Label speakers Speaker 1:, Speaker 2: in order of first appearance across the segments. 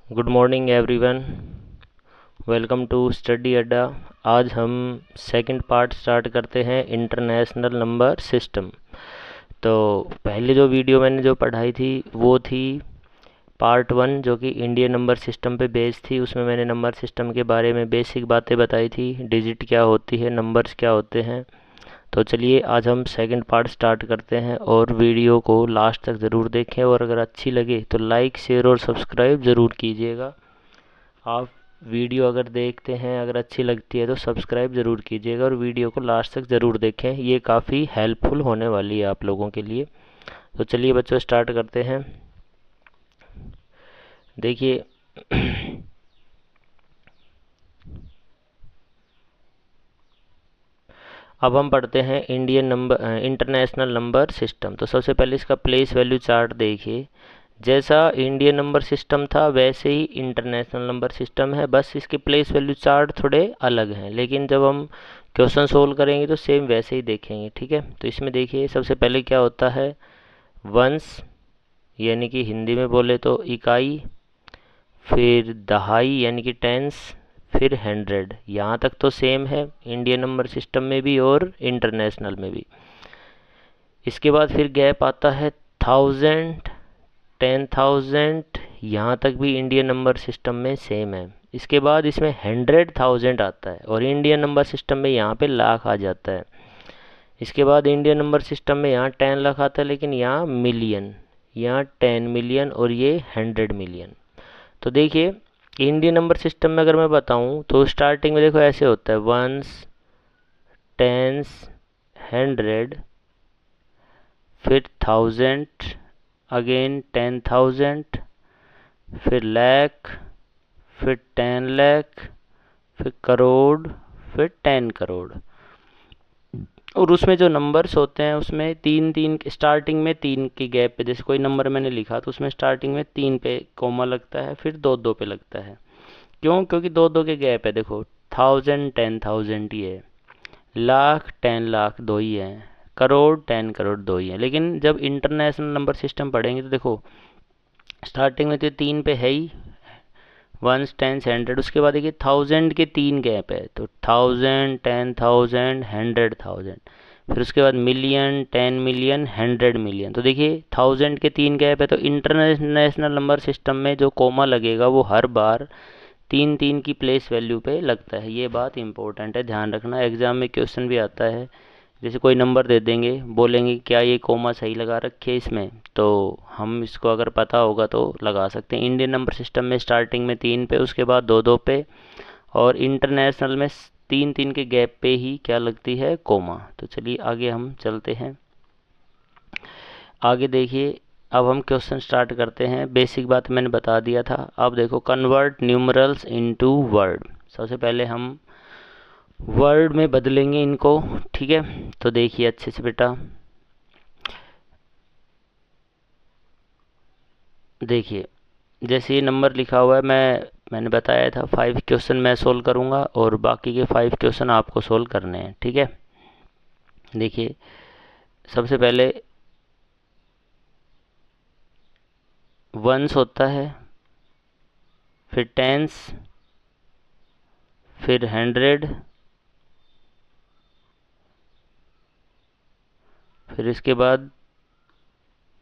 Speaker 1: Good morning everyone. Welcome to study Adda. आज हम second part start करते हैं इंटरनेशनल नंबर सिस्टम। तो पहले जो वीडियो मैंने जो पढ़ाई थी वो थी पार्ट 1 जो कि इंडियन नंबर सिस्टम पे बेस्ड थी। उसमें मैंने नंबर सिस्टम के बारे में बेसिक बातें बताई थी, डिजिट क्या होती है, नंबर्स क्या होते हैं। तो चलिए आज हम सेकंड पार्ट स्टार्ट करते हैं और वीडियो को लास्ट तक ज़रूर देखें और अगर अच्छी लगे तो लाइक शेयर और सब्सक्राइब ज़रूर कीजिएगा। आप वीडियो अगर देखते हैं, अगर अच्छी लगती है तो सब्सक्राइब ज़रूर कीजिएगा और वीडियो को लास्ट तक ज़रूर देखें, ये काफ़ी हेल्पफुल होने वाली है आप लोगों के लिए। तो चलिए बच्चों स्टार्ट करते हैं। देखिए अब हम पढ़ते हैं इंटरनेशनल नंबर सिस्टम। तो सबसे पहले इसका प्लेस वैल्यू चार्ट देखिए। जैसा इंडियन नंबर सिस्टम था वैसे ही इंटरनेशनल नंबर सिस्टम है, बस इसके प्लेस वैल्यू चार्ट थोड़े अलग हैं, लेकिन जब हम क्वेश्चन सोल्व करेंगे तो सेम वैसे ही देखेंगे। ठीक है, तो इसमें देखिए सबसे पहले क्या होता है, वंस यानी कि हिंदी में बोले तो इकाई, फिर दहाई यानी कि टेंस, फिर हंड्रेड। यहाँ तक तो सेम है इंडियन नंबर सिस्टम में भी और इंटरनेशनल में भी। इसके बाद फिर गैप आता है थाउजेंड, 10,000, यहाँ तक भी इंडियन नंबर सिस्टम में सेम है। इसके बाद इसमें 100,000 आता है और इंडियन नंबर सिस्टम में यहाँ पे लाख आ जाता है। इसके बाद इंडियन नंबर सिस्टम में यहाँ 10 लाख आता है, लेकिन यहाँ मिलियन, यहाँ 10 मिलियन और ये 100 मिलियन। तो देखिए इंडियन नंबर सिस्टम में अगर मैं बताऊँ तो स्टार्टिंग में देखो ऐसे होता है, वंस, टेंस, 100, फिर थाउजेंड, अगेन 10,000, फिर लाख, फिर 10 लाख, फिर करोड़, फिर 10 करोड़। और उसमें जो नंबर्स होते हैं उसमें तीन तीन स्टार्टिंग में 3 की गैप पे, जैसे कोई नंबर मैंने लिखा तो उसमें स्टार्टिंग में 3 पे कोमा लगता है, फिर 2 2 पे लगता है। क्यों? क्योंकि 2 2 के गैप है। देखो 1000 10,000 ही है, लाख 10 लाख 2 ही है, करोड़ 10 करोड़ 2 ही है। लेकिन जब इंटरनेशनल नंबर सिस्टम पढ़ेंगे तो देखो स्टार्टिंग में तो 3 पे है ही, वंस, टेंस, 100। उसके बाद देखिए थाउजेंड के 3 गैप है, तो 1000, 10,000, 100,000। फिर उसके बाद मिलियन, 10 मिलियन, 100 मिलियन। तो देखिए थाउजेंड के 3 गैप है, तो इंटरनेशनल नंबर सिस्टम में जो कोमा लगेगा वो हर बार 3 3 की प्लेस वैल्यू पे लगता है। ये बात इंपॉर्टेंट है, ध्यान रखना। एग्जाम में क्वेश्चन भी आता है, जैसे कोई नंबर दे देंगे, बोलेंगे क्या ये कोमा सही लगा रखे इसमें, तो हम इसको अगर पता होगा तो लगा सकते हैं। इंडियन नंबर सिस्टम में स्टार्टिंग में 3 पे, उसके बाद 2 2 पे, और इंटरनेशनल में 3 3 के गैप पे ही क्या लगती है, कोमा। तो चलिए आगे हम चलते हैं। आगे देखिए अब हम क्वेश्चन स्टार्ट करते हैं। बेसिक बात मैंने बता दिया था। अब देखो कन्वर्ट न्यूमरल्स इनटू वर्ड। सबसे पहले हम वर्ड में बदलेंगे इनको। ठीक है, तो देखिए अच्छे से बेटा, देखिए जैसे ये नंबर लिखा हुआ है, मैंने बताया था 5 क्वेश्चन मैं सोल्व करूंगा और बाकी के 5 क्वेश्चन आपको सोल्व करने हैं। ठीक है, देखिए सबसे पहले वंस होता है, फिर टेंस, फिर 100, फिर इसके बाद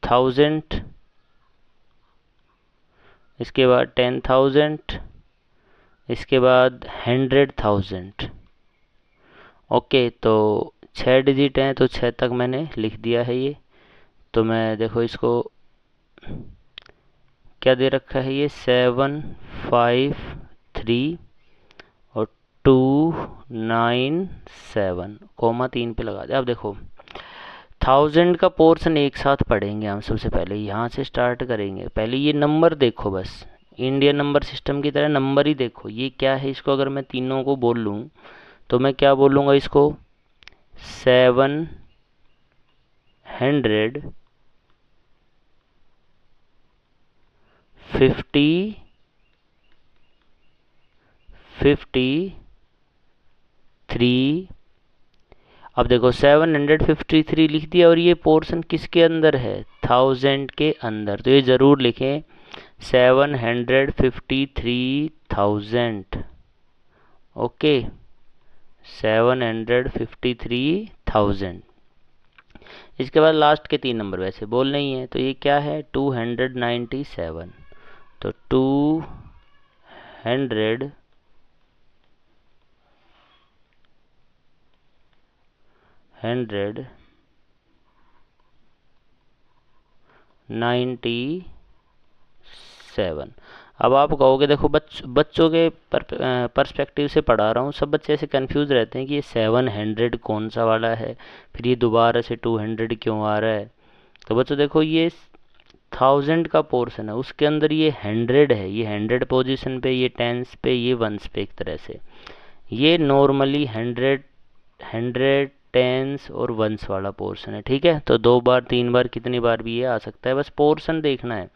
Speaker 1: थाउजेंड, इसके बाद 10,000, इसके बाद 100,000। ओके, तो 6 डिजिट हैं तो 6 तक मैंने लिख दिया है ये। तो मैं देखो इसको क्या दे रखा है, ये 753 और 297, कोमा 3 पे लगा दिया। अब देखो थाउजेंड का पोर्शन एक साथ पढ़ेंगे हम। सबसे पहले यहाँ से स्टार्ट करेंगे। पहले ये नंबर देखो, बस इंडियन नंबर सिस्टम की तरह नंबर ही देखो। ये क्या है, इसको अगर मैं तीनों को बोल लूँ तो मैं क्या बोलूँगा इसको, 753। अब देखो 753 लिख दिया और ये पोर्शन किसके अंदर है, थाउजेंड के अंदर। तो ये ज़रूर लिखें 753,000। ओके, 753,000। इसके बाद लास्ट के 3 नंबर वैसे बोलने ही है, तो ये क्या है, 297। तो 297। अब आप कहोगे देखो बच्चों के पर्सपेक्टिव से पढ़ा रहा हूँ, सब बच्चे ऐसे कंफ्यूज रहते हैं कि ये 700 कौन सा वाला है, फिर ये दोबारा से 200 क्यों आ रहा है। तो बच्चों देखो, ये 1000 का पोर्शन है, उसके अंदर ये 100 है, ये 100 पोजीशन पे, ये टेंस पे, ये वंस पे। एक तरह से ये नॉर्मली 100 टेंस और वंस वाला पोर्शन है, ठीक है। तो 2 बार 3 बार कितनी बार भी ये आ सकता है, बस पोर्शन देखना है।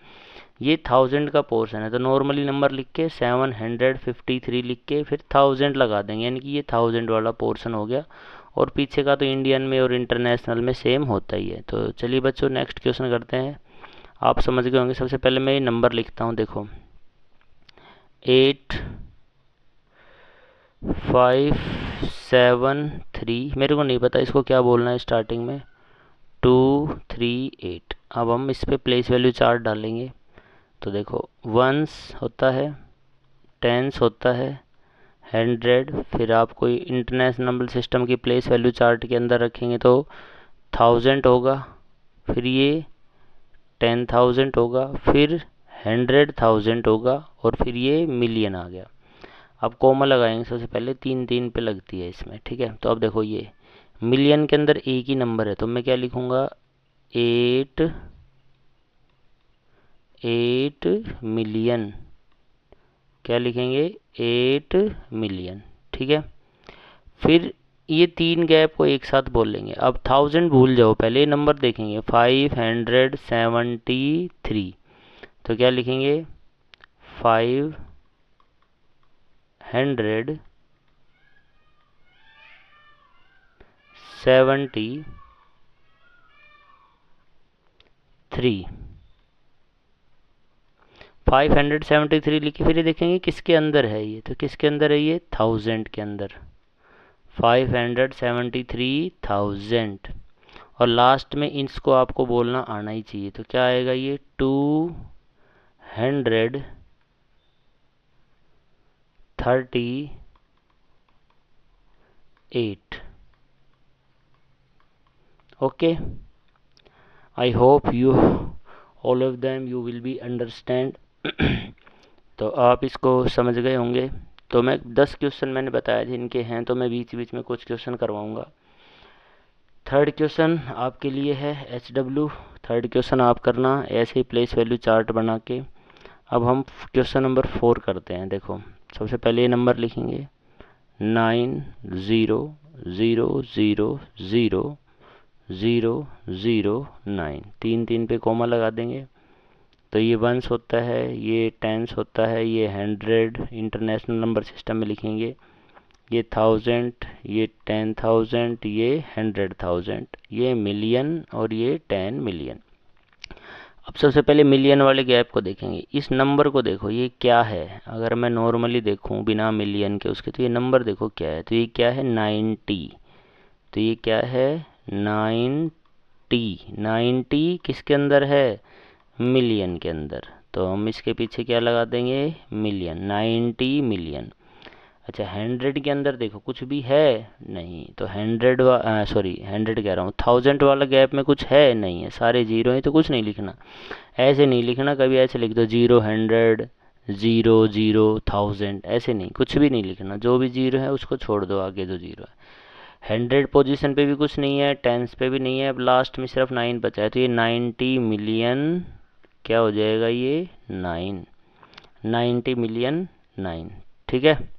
Speaker 1: ये 1000 का पोर्शन है, तो नॉर्मली नंबर लिख के 753 लिख के फिर 1000 लगा देंगे, यानी कि ये 1000 वाला पोर्शन हो गया। और पीछे का तो इंडियन में और इंटरनेशनल में सेम होता ही है। तो चलिए बच्चों, नेक्स्ट क्वेश्चन करते हैं। आप समझ गए होंगे। सबसे पहले मैं ये नंबर लिखता हूँ, देखो 8573। मेरे को नहीं पता इसको क्या बोलना है स्टार्टिंग में, 238। अब हम इस पर प्लेस वैल्यू चार्ट डालेंगे। तो देखो, वंस होता है, टेंस होता है, 100, फिर आप कोई इंटरनेशनल नंबर सिस्टम की प्लेस वैल्यू चार्ट के अंदर रखेंगे तो 1000 होगा, फिर ये 10,000 होगा, फिर 100,000 होगा, और फिर ये मिलियन आ गया। अब कॉमा लगाएंगे सबसे पहले, 3 3 पे लगती है इसमें, ठीक है। तो अब देखो, ये मिलियन के अंदर एक ही नंबर है, तो मैं क्या लिखूँगा, 8 मिलियन। क्या लिखेंगे, 8 मिलियन, ठीक है। फिर ये 3 गैप को एक साथ बोल लेंगे। अब 1000 भूल जाओ, पहले ये नंबर देखेंगे, 573। तो क्या लिखेंगे, 573। 573 लिखे, फिर ये देखेंगे किसके अंदर है ये, तो किसके अंदर है ये, 1000 के अंदर, 573,000। और लास्ट में इसको आपको बोलना आना ही चाहिए, तो क्या आएगा ये, 238। Okay, I hope you all of them you will be understand. तो आप इसको समझ गए होंगे। तो मैं 10 क्वेश्चन मैंने बताया थे, इनके हैं, तो मैं बीच बीच में कुछ क्वेश्चन करवाऊंगा। थर्ड क्वेश्चन आपके लिए है HW। थर्ड क्वेश्चन आप करना ऐसे ही प्लेस वैल्यू चार्ट बना के। अब हम क्वेश्चन नंबर 4 करते हैं। देखो, सबसे पहले ये नंबर लिखेंगे 9000009। 3 3 पे कॉमा लगा देंगे। तो ये वंस होता है, ये टेंस होता है, ये 100 इंटरनेशनल नंबर सिस्टम में लिखेंगे, ये 1000, ये 10,000, ये 100,000, ये मिलियन, और ये 10 मिलियन। अब सबसे पहले मिलियन वाले गैप को देखेंगे। इस नंबर को देखो, ये क्या है, अगर मैं नॉर्मली देखूं बिना मिलियन के उसके, तो ये नंबर देखो क्या है, तो ये क्या है, 90। तो ये क्या है, 90। 90 किसके अंदर है, मिलियन के अंदर। तो हम इसके पीछे क्या लगा देंगे, मिलियन, 90 मिलियन। अच्छा, 100 के अंदर देखो कुछ भी है नहीं, तो 100 कह रहा हूँ, 1000 वाला गैप में कुछ है नहीं है, सारे जीरो हैं, तो कुछ नहीं लिखना। ऐसे नहीं लिखना, कभी ऐसे लिख दो 0 100 0 0 1000, ऐसे नहीं, कुछ भी नहीं लिखना। जो भी जीरो है उसको छोड़ दो, आगे जो जीरो है। 100 पोजीशन पे भी कुछ नहीं है, टेंस पे भी नहीं है, अब लास्ट में सिर्फ 9 बचा है, तो ये 90 मिलियन क्या हो जाएगा, ये 9, 90 मिलियन 9, ठीक है।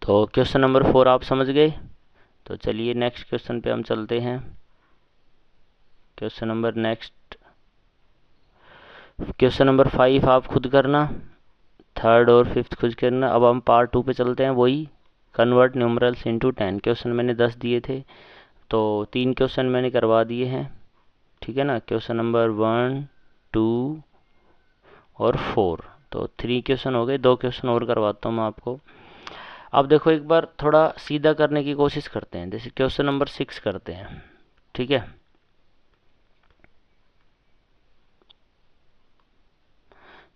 Speaker 1: तो क्वेश्चन नंबर 4 आप समझ गए। तो चलिए नेक्स्ट क्वेश्चन पे हम चलते हैं। क्वेश्चन नंबर 5 आप खुद करना, थर्ड और फिफ्थ खुद करना। अब हम पार्ट 2 पे चलते हैं, वही कन्वर्ट न्यूमरल्स इनटू 10। क्वेश्चन मैंने 10 दिए थे, तो 3 क्वेश्चन मैंने करवा दिए हैं, ठीक है ना। क्वेश्चन नंबर 1 2 और 4। तो 3 क्वेश्चन हो गए, 2 क्वेश्चन और करवाता हूँ मैं आपको। अब देखो एक बार थोड़ा सीधा करने की कोशिश करते हैं, जैसे क्वेश्चन नंबर 6 करते हैं, ठीक है।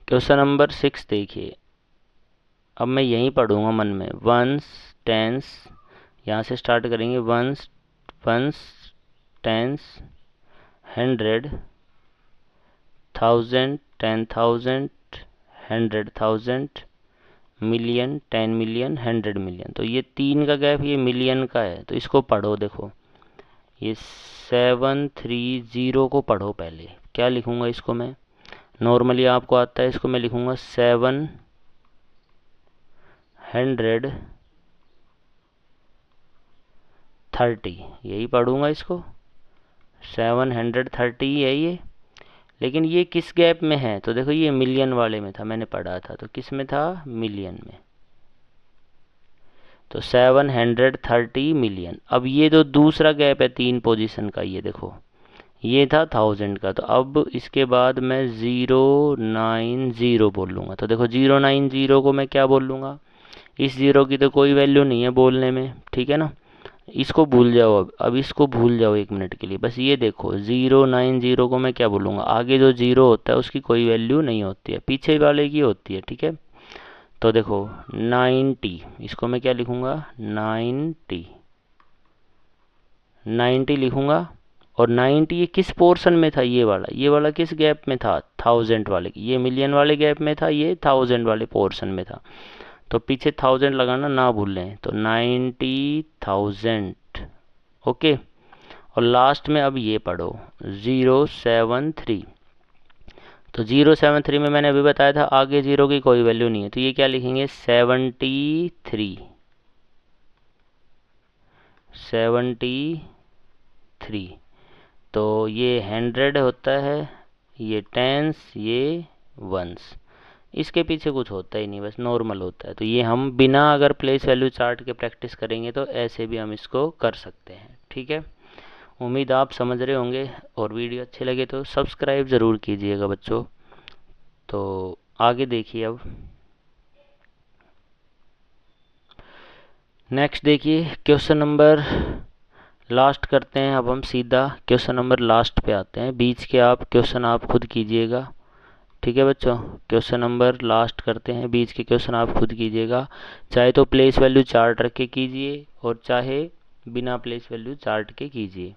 Speaker 1: क्वेश्चन नंबर 6 देखिए, अब मैं यहीं पढ़ूंगा मन में, वंस टेंस, यहाँ से स्टार्ट करेंगे, ones ones tens, 100, 1000, 10,000, 100,000, million, 10 million, 100 million. तो ये 3 का गैप ये मिलियन का है, तो इसको पढ़ो। देखो ये 730 को पढ़ो। पहले क्या लिखूंगा इसको मैं, नॉर्मली आपको आता है, इसको मैं लिखूंगा 730, यही पढ़ूंगा इसको, 730 यही है। लेकिन ये किस गैप में है, तो देखो ये मिलियन वाले में था, मैंने पढ़ा था, तो किस में था, मिलियन में। तो 730 मिलियन। अब ये जो दूसरा गैप है 3 पोजीशन का, ये देखो ये था 1000 का, तो अब इसके बाद मैं 090 बोल लूँगा। तो देखो 090 को मैं क्या बोल लूँगा, इस 0 की तो कोई वैल्यू नहीं है बोलने में, ठीक है ना। इसको भूल जाओ, अब इसको भूल जाओ 1 मिनट के लिए, बस ये देखो 090 को मैं क्या बोलूँगा, आगे जो 0 होता है उसकी कोई वैल्यू नहीं होती है, पीछे वाले की होती है, ठीक है। तो देखो 90, इसको मैं क्या लिखूँगा, 90 लिखूँगा। और 90 ये किस पोर्शन में था, ये वाला किस गैप में था, 1000 वाले, ये मिलियन वाले गैप में था, ये 1000 वाले पोर्शन में था। तो पीछे 1000 लगाना ना भूलें, तो 90,000, ओके। और लास्ट में अब ये पढ़ो 073। तो 073 में मैंने अभी बताया था आगे 0 की कोई वैल्यू नहीं है, तो ये क्या लिखेंगे, 73। तो ये 100 होता है, ये टेंस, ये वंस, इसके पीछे कुछ होता ही नहीं, बस नॉर्मल होता है। तो ये हम बिना अगर प्लेस वैल्यू चार्ट के प्रैक्टिस करेंगे तो ऐसे भी हम इसको कर सकते हैं, ठीक है। उम्मीद आप समझ रहे होंगे, और वीडियो अच्छे लगे तो सब्सक्राइब ज़रूर कीजिएगा बच्चों। तो आगे देखिए, अब नेक्स्ट देखिए क्वेश्चन नंबर लास्ट करते हैं। अब हम सीधा क्वेश्चन नंबर लास्ट पे आते हैं, बीच के आप क्वेश्चन आप खुद कीजिएगा, ठीक है बच्चों। क्वेश्चन नंबर लास्ट करते हैं, बीच के क्वेश्चन आप खुद कीजिएगा, चाहे तो प्लेस वैल्यू चार्ट रख के कीजिए और चाहे बिना प्लेस वैल्यू चार्ट के कीजिए,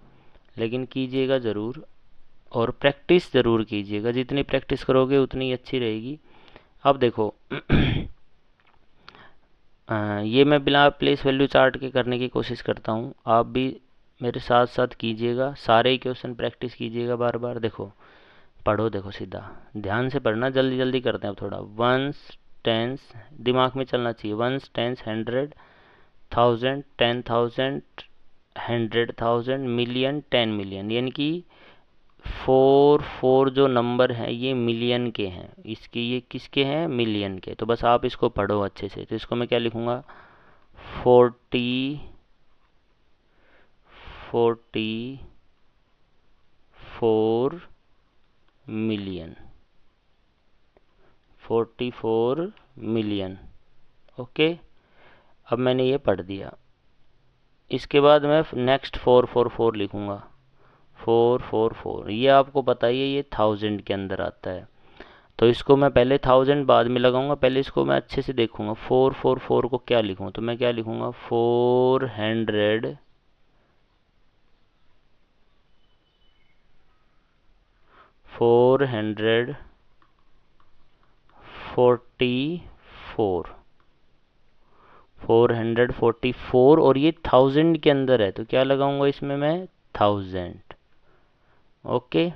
Speaker 1: लेकिन कीजिएगा ज़रूर और प्रैक्टिस ज़रूर कीजिएगा, जितनी प्रैक्टिस करोगे उतनी अच्छी रहेगी। अब देखो ये मैं बिना प्लेस वैल्यू चार्ट के करने की कोशिश करता हूँ, आप भी मेरे साथ साथ कीजिएगा, सारे ही क्वेश्चन प्रैक्टिस कीजिएगा बार बार। देखो पढ़ो, देखो सीधा ध्यान से पढ़ना, जल्दी जल्दी करते हैं अब थोड़ा। वंस टेंस दिमाग में चलना चाहिए, वंस टेंस, 100, 1000, 10,000, 100,000, मिलियन, 10 मिलियन, यानी कि 4 जो नंबर हैं ये मिलियन के हैं, इसके ये किसके हैं, मिलियन के। तो बस आप इसको पढ़ो अच्छे से। तो इसको मैं क्या लिखूँगा, 44 मिलियन, 44 मिलियन, ओके। अब मैंने ये पढ़ दिया, इसके बाद मैं नेक्स्ट 444 लिखूँगा, 444, ये आपको पता ही है ये 1000 के अंदर आता है, तो इसको मैं पहले 1000 बाद में लगाऊंगा, पहले इसको मैं अच्छे से देखूंगा। 444 को क्या लिखूँ, तो मैं क्या लिखूँगा, 444 444, और ये 1000 के अंदर है, तो क्या लगाऊंगा इसमें मैं, 1000, ओके।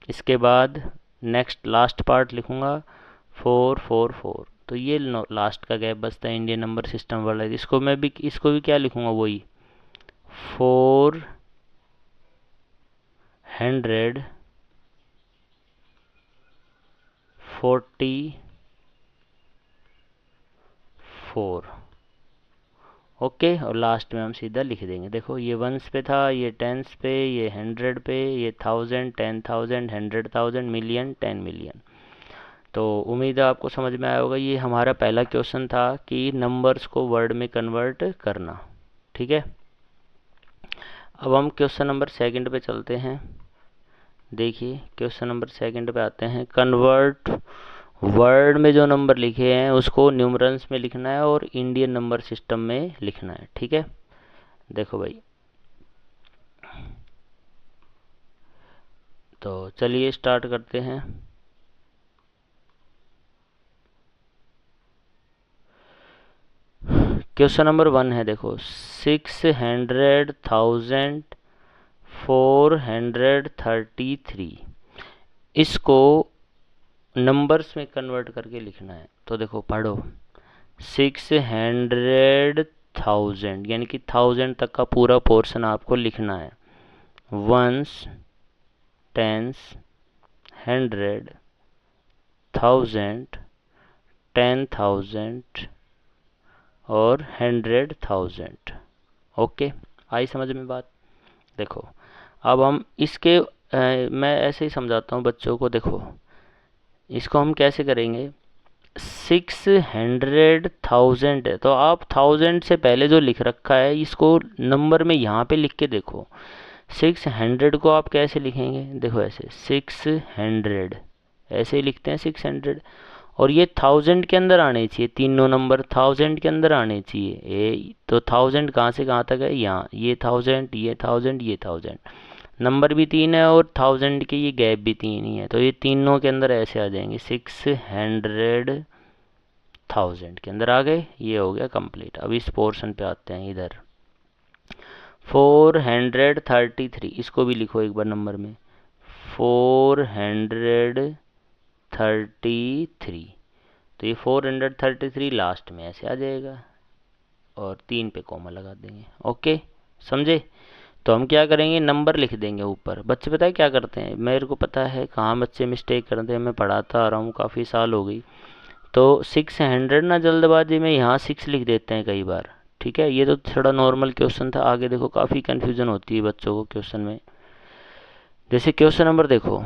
Speaker 1: इसके बाद नेक्स्ट लास्ट पार्ट लिखूंगा 444, तो ये लास्ट का गैप बचता है इंडियन नंबर सिस्टम वाला, इसको भी क्या लिखूंगा, वही 444, ओके। और लास्ट में हम सीधा लिख देंगे, देखो ये वंस पे था, ये टेंस पे, ये 100 पे, ये 1000, 10,000, 100,000, मिलियन, 10 मिलियन। तो उम्मीद है आपको समझ में आया होगा। ये हमारा पहला क्वेश्चन था कि नंबर्स को वर्ड में कन्वर्ट करना। ठीक है, अब हम क्वेश्चन नंबर सेकंड पे चलते हैं। देखिए क्वेश्चन नंबर सेकंड पे आते हैं। कन्वर्ट वर्ड में जो नंबर लिखे हैं उसको न्यूमरल्स में लिखना है और इंडियन नंबर सिस्टम में लिखना है। ठीक है, देखो भाई, तो चलिए स्टार्ट करते हैं। क्वेश्चन नंबर 1 है, देखो 600,433 इसको नंबर्स में कन्वर्ट करके लिखना है। तो देखो पढ़ो, 600,000 यानी कि 1000 तक का पूरा पोर्शन आपको लिखना है। वंस, टेंस, 100, 1000, 10,000 और 100,000। ओके, आई समझ में बात? देखो अब हम इसके मैं ऐसे ही समझाता हूँ बच्चों को। देखो इसको हम कैसे करेंगे। 600,000 है तो आप 1000 से पहले जो लिख रखा है इसको नंबर में यहाँ पे लिख के देखो। 600 को आप कैसे लिखेंगे, देखो ऐसे 600 ऐसे ही लिखते हैं 600, और ये 1000 के अंदर आने चाहिए, तीनों नंबर 1000 के अंदर आने चाहिए। तो 1000 कहाँ से कहाँ तक है, यहाँ ये 1000, ये 1000, ये 1000, नंबर भी 3 है और 1000 के ये गैप भी 3 ही है, तो ये तीनों के अंदर ऐसे आ जाएंगे। 600,000 के अंदर आ गए, ये हो गया कंप्लीट। अब इस पोर्शन पे आते हैं इधर। 433 इसको भी लिखो एक बार नंबर में, 433। तो ये 433 लास्ट में ऐसे आ जाएगा और 3 पे कॉमा लगा देंगे। ओके, समझे? तो हम क्या करेंगे, नंबर लिख देंगे ऊपर। बच्चे पता है क्या करते हैं, मेरे को पता है कहाँ बच्चे मिस्टेक करते हैं, मैं पढ़ाता आ रहा हूँ काफ़ी साल हो गई। तो 600 ना जल्दबाजी में यहाँ 6 लिख देते हैं कई बार। ठीक है, ये तो थोड़ा नॉर्मल क्वेश्चन था, आगे देखो काफ़ी कन्फ्यूज़न होती है बच्चों को क्वेश्चन में। जैसे क्वेश्चन नंबर देखो,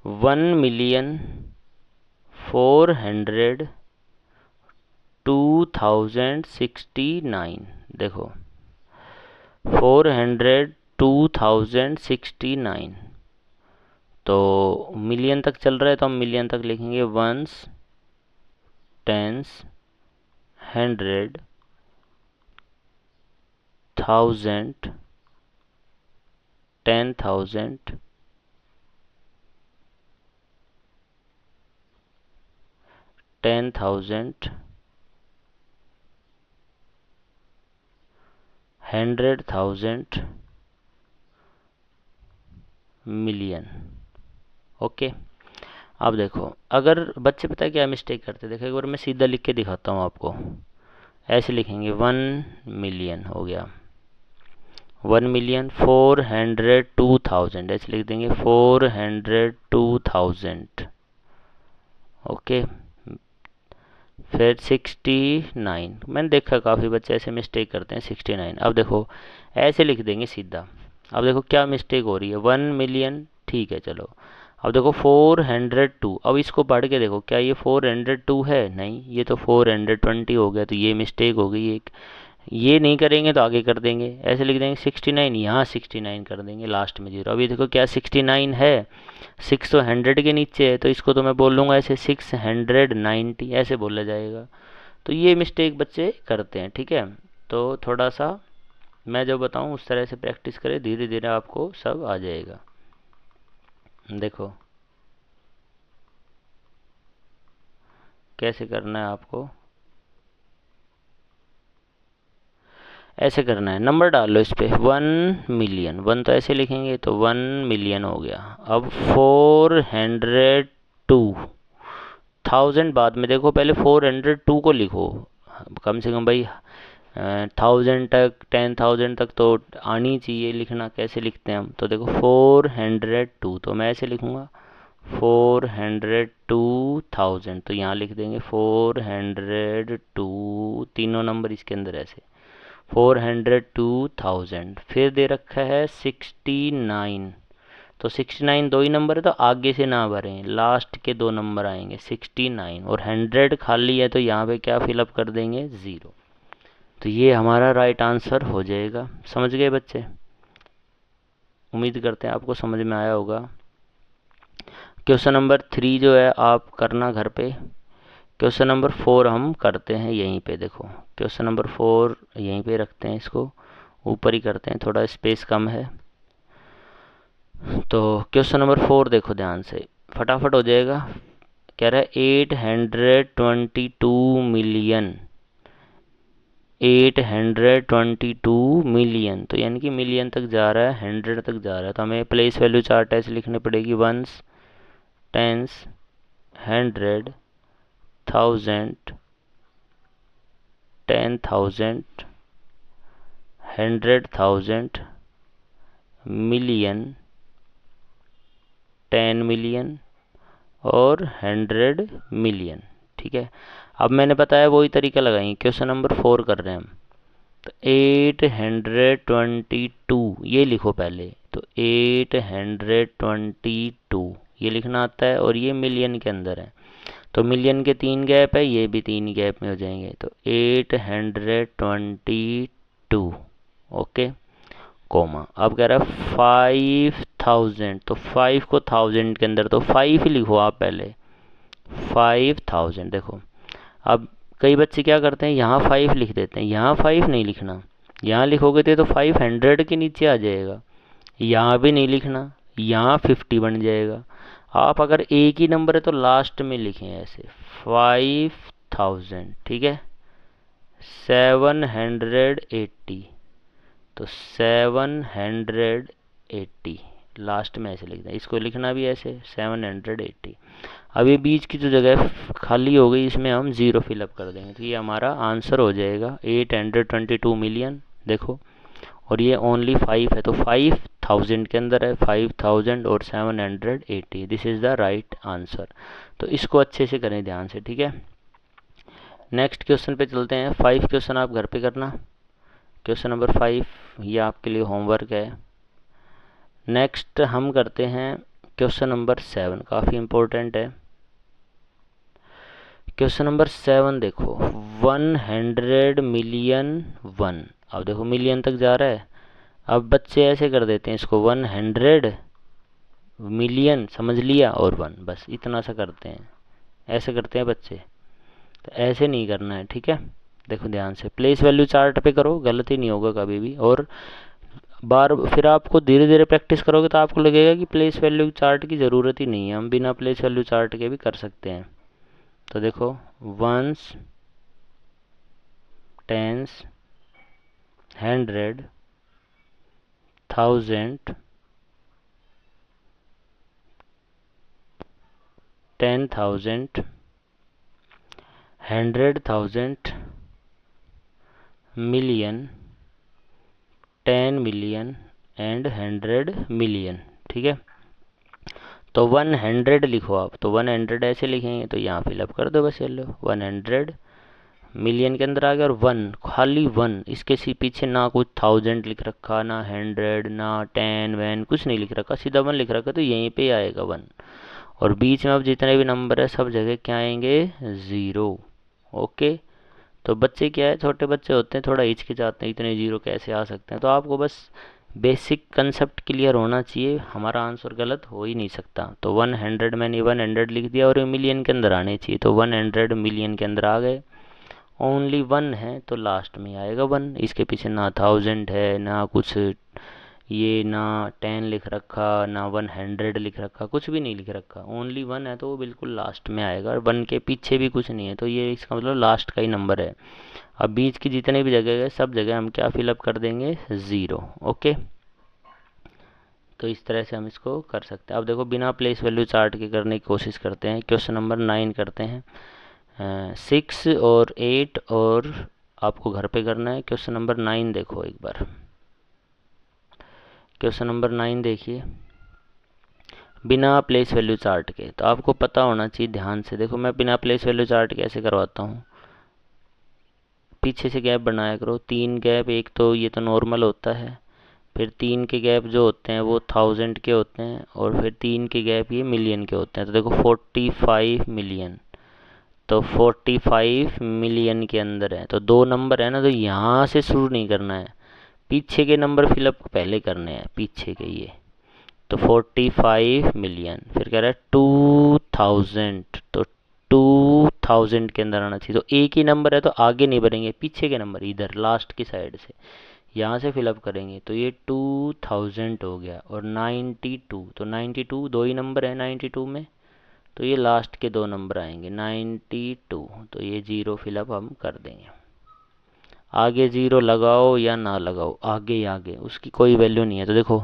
Speaker 1: 1,402,069। देखो 402,069 तो मिलियन तक चल रहा है तो हम मिलियन तक लिखेंगे। Once, tens, 100, 1000, 10,000, 10,000, 100,000, million. ओके, अब देखो अगर बच्चे पता है क्या मिस्टेक करते, देखो एक बार मैं सीधा लिख के दिखाता हूँ आपको। ऐसे लिखेंगे 1 मिलियन हो गया, 1,402,000 ऐसे लिख देंगे, 402,000। ओके, फिर 69, मैंने देखा काफ़ी बच्चे ऐसे मिस्टेक करते हैं 69। अब देखो ऐसे लिख देंगे सीधा। अब देखो क्या मिस्टेक हो रही है, 1 मिलियन ठीक है चलो। अब देखो 402, अब इसको पढ़ के देखो, क्या ये 402 है, नहीं ये तो 420 हो गया, तो ये मिस्टेक हो गई एक। ये नहीं करेंगे तो आगे कर देंगे, ऐसे लिख देंगे 69, यहाँ 69 कर देंगे, लास्ट में 0। अभी देखो क्या 69 है, 6 तो 100 के नीचे है, तो इसको तो मैं बोल लूँगा ऐसे 690 ऐसे बोला जाएगा। तो ये मिस्टेक बच्चे करते हैं। ठीक है, तो थोड़ा सा मैं जो बताऊँ उस तरह से प्रैक्टिस करें, धीरे धीरे आपको सब आ जाएगा। देखो कैसे करना है आपको, ऐसे करना है, नंबर डाल लो इस पर। 1 मिलियन, 1 तो ऐसे लिखेंगे तो 1 मिलियन हो गया। अब 402,000 बाद में देखो, पहले 402 को लिखो कम से कम भाई। 1000 तक 10,000 तक तो आनी चाहिए लिखना। कैसे लिखते हैं हम, तो देखो 402, तो मैं ऐसे लिखूँगा 402,000, तो यहाँ लिख देंगे 402, तीनों नंबर इसके अंदर ऐसे 402,000। फिर दे रखा है 69, तो 69 दो ही नंबर है तो आगे से ना भरें, लास्ट के दो नंबर आएंगे 69, और 100 खाली है तो यहाँ पे क्या फिलअप कर देंगे 0। तो ये हमारा राइट आंसर हो जाएगा। समझ गए बच्चे? उम्मीद करते हैं आपको समझ में आया होगा। क्वेश्चन नंबर 3 जो है आप करना घर पे। क्वेश्चन नंबर 4 हम करते हैं यहीं पे। देखो क्वेश्चन नंबर 4 यहीं पे रखते हैं, इसको ऊपर ही करते हैं, थोड़ा स्पेस कम है। तो क्वेश्चन नंबर 4 देखो ध्यान से, फटाफट हो जाएगा। कह रहा है 822 मिलियन, 822 मिलियन, तो यानी कि मिलियन तक जा रहा है, 100 तक जा रहा है, तो हमें प्लेस वैल्यू चार्ट ऐसे लिखनी पड़ेगी, वंस, टेंस, 100, 1000, 10,000, 100,000, मिलियन, 10 मिलियन और 100 मिलियन। ठीक है, अब मैंने बताया वही तरीका लगाएंगे। क्वेश्चन नंबर 4 कर रहे हैं हम, तो 822 ये लिखो पहले, तो 822 ये लिखना आता है, और ये मिलियन के अंदर है, तो मिलियन के 3 गैप है, ये भी 3 गैप में हो जाएंगे, तो 822 ओके, कोमा। अब कह रहा है 5000, तो 5 को 1000 के अंदर, तो 5 ही लिखो आप पहले, 5000। देखो अब कई बच्चे क्या करते हैं, यहाँ 5 लिख देते हैं, यहाँ 5 नहीं लिखना, यहाँ लिखोगे तो 500 के नीचे आ जाएगा, यहाँ भी नहीं लिखना, यहाँ 50 बन जाएगा। आप अगर एक ही नंबर है तो लास्ट में लिखें ऐसे 5000, ठीक है, 780, तो 780 लास्ट में ऐसे लिखना है, इसको लिखना भी ऐसे 780। अब ये बीच की जो जगह खाली हो गई इसमें हम 0 फिलअप कर देंगे, तो ये हमारा आंसर हो जाएगा 822 मिलियन। देखो, और ये ओनली 5 है, तो 5000 के अंदर है, 5000 और 780, this is the right answer. तो इसको अच्छे से करें ध्यान से, ठीक है। नेक्स्ट क्वेश्चन पे चलते हैं। 5 क्वेश्चन आप घर पे करना। क्वेश्चन नंबर 5 ये आपके लिए होमवर्क है। नेक्स्ट हम करते हैं क्वेश्चन नंबर 7, काफ़ी इम्पोर्टेंट है। क्वेश्चन नंबर 7 देखो, 100 मिलियन 1, अब देखो मिलियन तक जा रहा है। अब बच्चे ऐसे कर देते हैं इसको, 100 मिलियन समझ लिया और 1, बस इतना सा करते हैं, ऐसे करते हैं बच्चे, तो ऐसे नहीं करना है, ठीक है। देखो ध्यान से, प्लेस वैल्यू चार्ट पे करो, गलती नहीं होगा कभी भी, और बार फिर आपको धीरे धीरे प्रैक्टिस करोगे तो आपको लगेगा कि प्लेस वैल्यू चार्ट की ज़रूरत ही नहीं है, हम बिना प्लेस वैल्यू चार्ट के भी कर सकते हैं। तो देखो, ones, tens, 100, 1000, 10,000, 100,000, million, 10 million and 100 million, ठीक है। तो 100 लिखो आप, तो 100 ऐसे लिखेंगे, तो यहाँ फिलअप कर दो बस, ये लो 100 मिलियन के अंदर आ गया, और 1 खाली 1, इसके पीछे ना कुछ 1000 लिख रखा, ना 100, ना 10 वैन कुछ नहीं लिख रखा, सीधा 1 लिख रखा, तो यहीं पे आएगा 1, और बीच में अब जितने भी नंबर है सब जगह क्या आएंगे 0, ओके। तो बच्चे क्या है, छोटे बच्चे होते हैं, थोड़ा हिचकिचाते हैं, इतने 0 कैसे आ सकते हैं, तो आपको बस बेसिक कंसेप्ट क्लियर होना चाहिए, हमारा आंसर गलत हो ही नहीं सकता। तो 100 मैंने 100 लिख दिया, और ये मिलियन के अंदर आने चाहिए, तो 100 मिलियन के अंदर आ गए। ओनली 1 है तो लास्ट में आएगा 1, इसके पीछे ना 1000 है, ना कुछ ये, ना 10 लिख रखा, ना 100 लिख रखा, कुछ भी नहीं लिख रखा, ओनली 1 है तो वो बिल्कुल लास्ट में आएगा, और 1 के पीछे भी कुछ नहीं है, तो ये इसका मतलब लास्ट का ही नंबर है। अब बीच की जितने भी जगह है सब जगह हम क्या फिलअप कर देंगे 0, ओके। तो इस तरह से हम इसको कर सकते हैं। अब देखो, बिना प्लेस वैल्यू चार्ट के करने की कोशिश करते हैं। क्वेश्चन नंबर 9 करते हैं। 6 और 8 और आपको घर पे करना है। क्वेश्चन नंबर 9 देखो एक बार, क्वेश्चन नंबर 9 देखिए, बिना प्लेस वैल्यू चार्ट के, तो आपको पता होना चाहिए ध्यान से। देखो मैं बिना प्लेस वैल्यू चार्ट कैसे करवाता हूँ, पीछे से गैप बनाया करो, 3 गैप, एक तो ये तो नॉर्मल होता है, फिर 3 के गैप जो होते हैं वो 1000 के होते हैं, और फिर 3 के गैप ये मिलियन के होते हैं। तो देखो 45 मिलियन, तो 45 मिलियन के अंदर है, तो 2 नंबर है ना, तो यहाँ से शुरू नहीं करना है, पीछे के नंबर फिलअप पहले करने हैं, पीछे के ये। तो 45 मिलियन, फिर कह रहा है 2000, तो 2000 के अंदर आना चाहिए। तो एक ही नंबर है तो आगे नहीं बढ़ेंगे, पीछे के नंबर इधर लास्ट की साइड से यहाँ से फिलअप करेंगे। तो ये 2000 हो गया, और 92, तो 92 दो ही नंबर है 92 में, तो ये लास्ट के 2 नंबर आएंगे 92, तो ये ज़ीरो फिलअप हम कर देंगे। आगे ज़ीरो लगाओ या ना लगाओ, आगे ही आगे, उसकी कोई वैल्यू नहीं है। तो देखो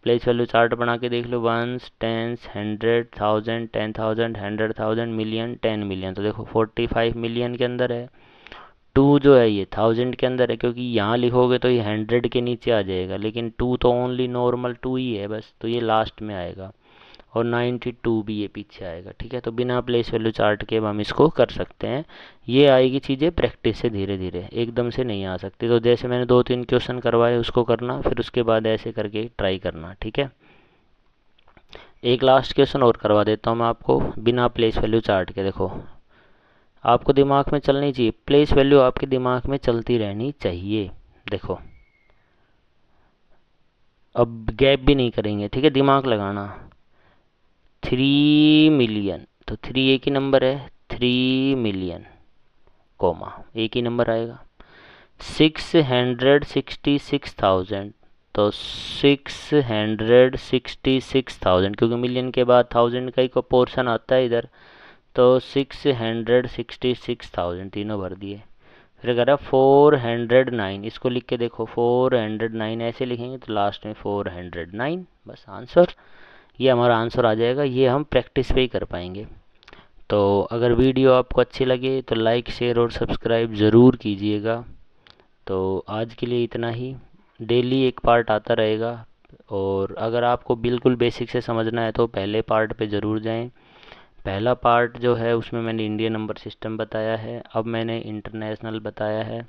Speaker 1: प्लेस वैल्यू चार्ट बना के देख लो, वंस, टेंस, 100, 1000, 10,000, 100,000, मिलियन, 10 मिलियन। तो देखो 45 मिलियन के अंदर है, 2 जो है ये 1000 के अंदर है, क्योंकि यहाँ लिखोगे तो ये 100 के नीचे आ जाएगा, लेकिन 2 तो ओनली नॉर्मल 2 ही है बस, तो ये लास्ट में आएगा, और 92 भी ये पीछे आएगा। ठीक है, तो बिना प्लेस वैल्यू चार्ट के हम इसको कर सकते हैं। ये आएगी चीज़ें प्रैक्टिस से, धीरे धीरे, एकदम से नहीं आ सकती। तो जैसे मैंने 2-3 क्वेश्चन करवाए उसको करना, फिर उसके बाद ऐसे करके ट्राई करना। ठीक है, एक लास्ट क्वेश्चन और करवा देता हूँ मैं आपको बिना प्लेस वैल्यू चार्ट के। देखो आपको दिमाग में चलनी चाहिए, प्लेस वैल्यू आपके दिमाग में चलती रहनी चाहिए। देखो अब गैप भी नहीं करेंगे, ठीक है, दिमाग लगाना। 3 मिलियन, तो 3 एक ही नंबर है, 3 मिलियन, कोमा एक ही नंबर आएगा। 666,000, तो 666,000, क्योंकि मिलियन के बाद 1000 का ही पोर्शन आता है इधर, तो 666,000 तीनों भर दिए। फिर अगर 409, इसको लिख के देखो, 409 ऐसे लिखेंगे तो लास्ट में 409, बस आंसर, ये हमारा आंसर आ जाएगा। ये हम प्रैक्टिस पे ही कर पाएंगे। तो अगर वीडियो आपको अच्छी लगे तो लाइक, शेयर और सब्सक्राइब ज़रूर कीजिएगा। तो आज के लिए इतना ही, डेली एक पार्ट आता रहेगा। और अगर आपको बिल्कुल बेसिक से समझना है तो पहले पार्ट पे ज़रूर जाएं। पहला पार्ट जो है उसमें मैंने इंडियन नंबर सिस्टम बताया है, अब मैंने इंटरनेशनल बताया है।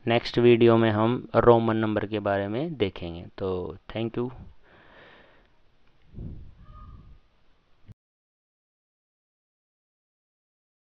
Speaker 1: नेक्स्ट वीडियो में हम रोमन नंबर के बारे में देखेंगे। तो थैंक यू।